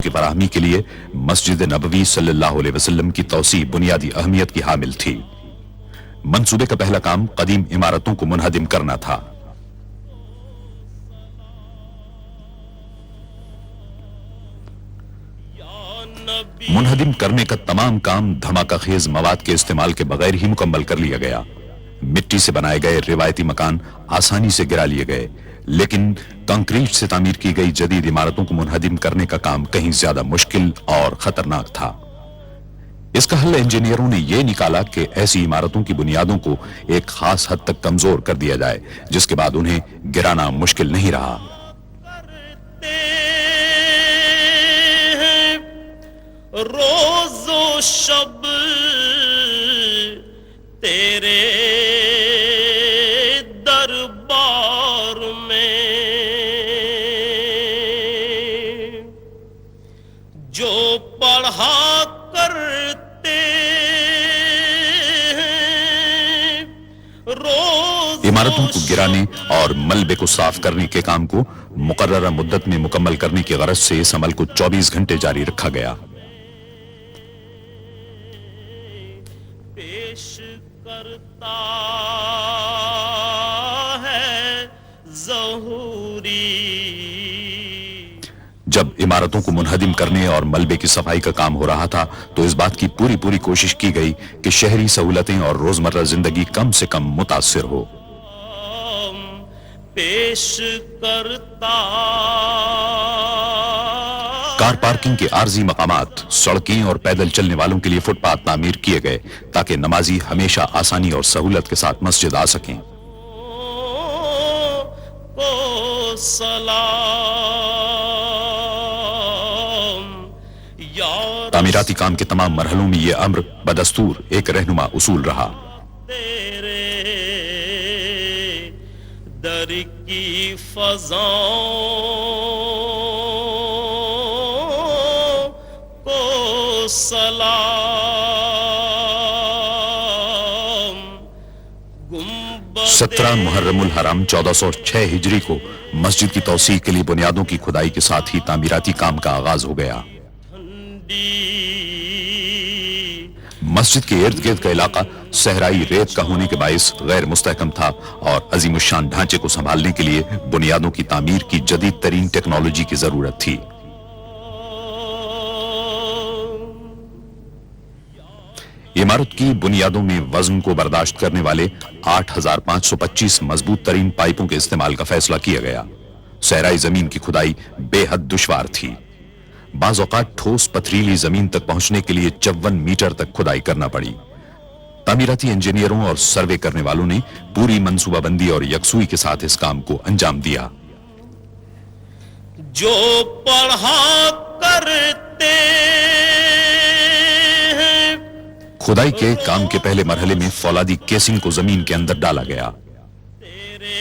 کی فراہمی کے لیے مسجد نبوی صلی اللہ علیہ وسلم کی توسیع بنیادی اہمیت کی حامل تھی۔ منصوبے کا پہلا کام قدیم عمارتوں کو منہدم کرنا تھا۔ منہدم کرنے کا تمام کام دھماکہ خیز مواد کے استعمال کے بغیر ہی مکمل کر لیا گیا۔ مٹی سے بنائے گئے روایتی مکان آسانی سے گرا لیے گئے، لیکن کنکریٹ سے تعمیر کی گئی جدید عمارتوں کو منہدم کرنے کا کام کہیں زیادہ مشکل اور خطرناک تھا۔ اس کا حل انجینئروں نے یہ نکالا کہ ایسی عمارتوں کی بنیادوں کو ایک خاص حد تک کمزور کر دیا جائے، جس کے بعد انہیں گرانا مشکل نہیں رہا۔ روز و شب تیرے دربار میں جو پڑھا کرتے ہیں روز عمارتوں کو گرانے اور ملبے کو صاف کرنے کے کام کو مقررہ مدت میں مکمل کرنے کی غرض سے اس عمل کو 24 گھنٹے جاری رکھا گیا۔ پیش کرتا ہے ظہوری۔ جب عمارتوں کو منہدم کرنے اور ملبے کی صفائی کا کام ہو رہا تھا تو اس بات کی پوری کوشش کی گئی کہ شہری سہولتیں اور روزمرہ زندگی کم سے کم متاثر ہو۔ پیش کرتا کار پارکنگ کے عارضی مقامات، سڑکیں اور پیدل چلنے والوں کے لیے فٹ پاتھ تعمیر کیے گئے تاکہ نمازی ہمیشہ آسانی اور سہولت کے ساتھ مسجد آ سکیں۔ کو سلام یا تعمیراتی کام کے تمام مرحلوں میں یہ امر بدستور ایک رہنما اصول رہا۔ تیرے در کی فضاؤں کو سلام۔ 17 محرم الحرام 1406 ہجری کو مسجد کی توسیع کے لیے بنیادوں کی کھدائی کے ساتھ ہی تعمیراتی کام کا آغاز ہو گیا۔ مسجد کے ارد گرد کا علاقہ صحرائی ریت کا ہونے کے باعث غیر مستحکم تھا اور عظیم الشان ڈھانچے کو سنبھالنے کے لیے بنیادوں کی تعمیر کی جدید ترین ٹیکنالوجی کی ضرورت تھی۔ عمارت کی بنیادوں میں وزن کو برداشت کرنے والے 8525 مضبوط ترین پائپوں کے استعمال کا فیصلہ کیا گیا۔ صحرائی زمین کی کھدائی بے حد دشوار تھی۔ بعض اوقات ٹھوس پتھریلی زمین تک پہنچنے کے لیے 54 میٹر تک کھدائی کرنا پڑی۔ تعمیراتی انجینئروں اور سروے کرنے والوں نے پوری منصوبہ بندی اور یکسوئی کے ساتھ اس کام کو انجام دیا۔ جو پڑھا کرتے ہیں کھدائی کے کام کے پہلے مرحلے میں فولادی کیسنگ کو زمین کے اندر ڈالا گیا۔ تیرے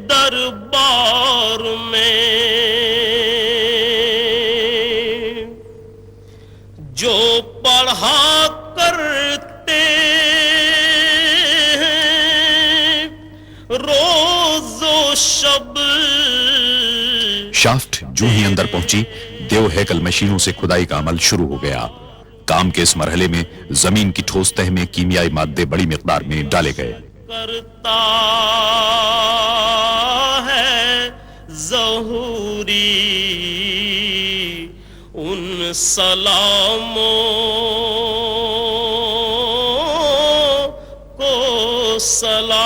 دربار میں جو پڑھا کرتے ہیں روز و شب۔ شافٹ جو ہی اندر پہنچی، دیو ہیکل مشینوں سے کھدائی کا عمل شروع ہو گیا۔ کام کے اس مرحلے میں زمین کی ٹھوس تہ میں کیمیائی مادے بڑی مقدار میں ڈالے گئے۔ کرتا ہے ظہوری ان سلاموں کو سلام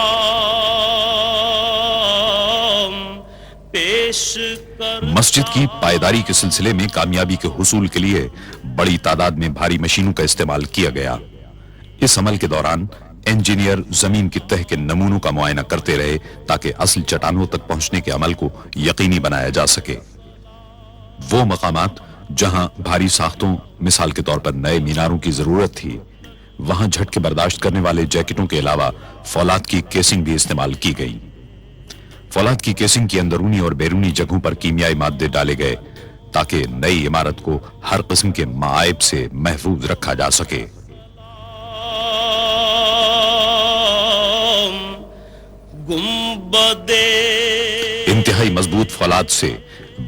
پیش کر۔ مسجد کی پائیداری کے سلسلے میں کامیابی کے حصول کے لیے بڑی تعداد میں بھاری مشینوں کا استعمال کیا گیا۔ اس عمل کے دوران انجینئر زمین کی تہ کے نمونوں کا معائنہ کرتے رہے تاکہ اصل چٹانوں تک پہنچنے کے عمل کو یقینی بنایا جا سکے۔ وہ مقامات جہاں بھاری ساختوں، مثال کے طور پر نئے میناروں کی ضرورت تھی، وہاں جھٹکے برداشت کرنے والے جیکٹوں کے علاوہ فولاد کی کیسنگ بھی استعمال کی گئی۔ فولاد کی کیسنگ کی اندرونی اور بیرونی جگہوں پر کیمیائی مادے ڈالے گئے تاکہ نئی عمارت کو ہر قسم کے معائب سے محفوظ رکھا جا سکے۔ گنبدے انتہائی مضبوط فولاد سے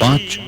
5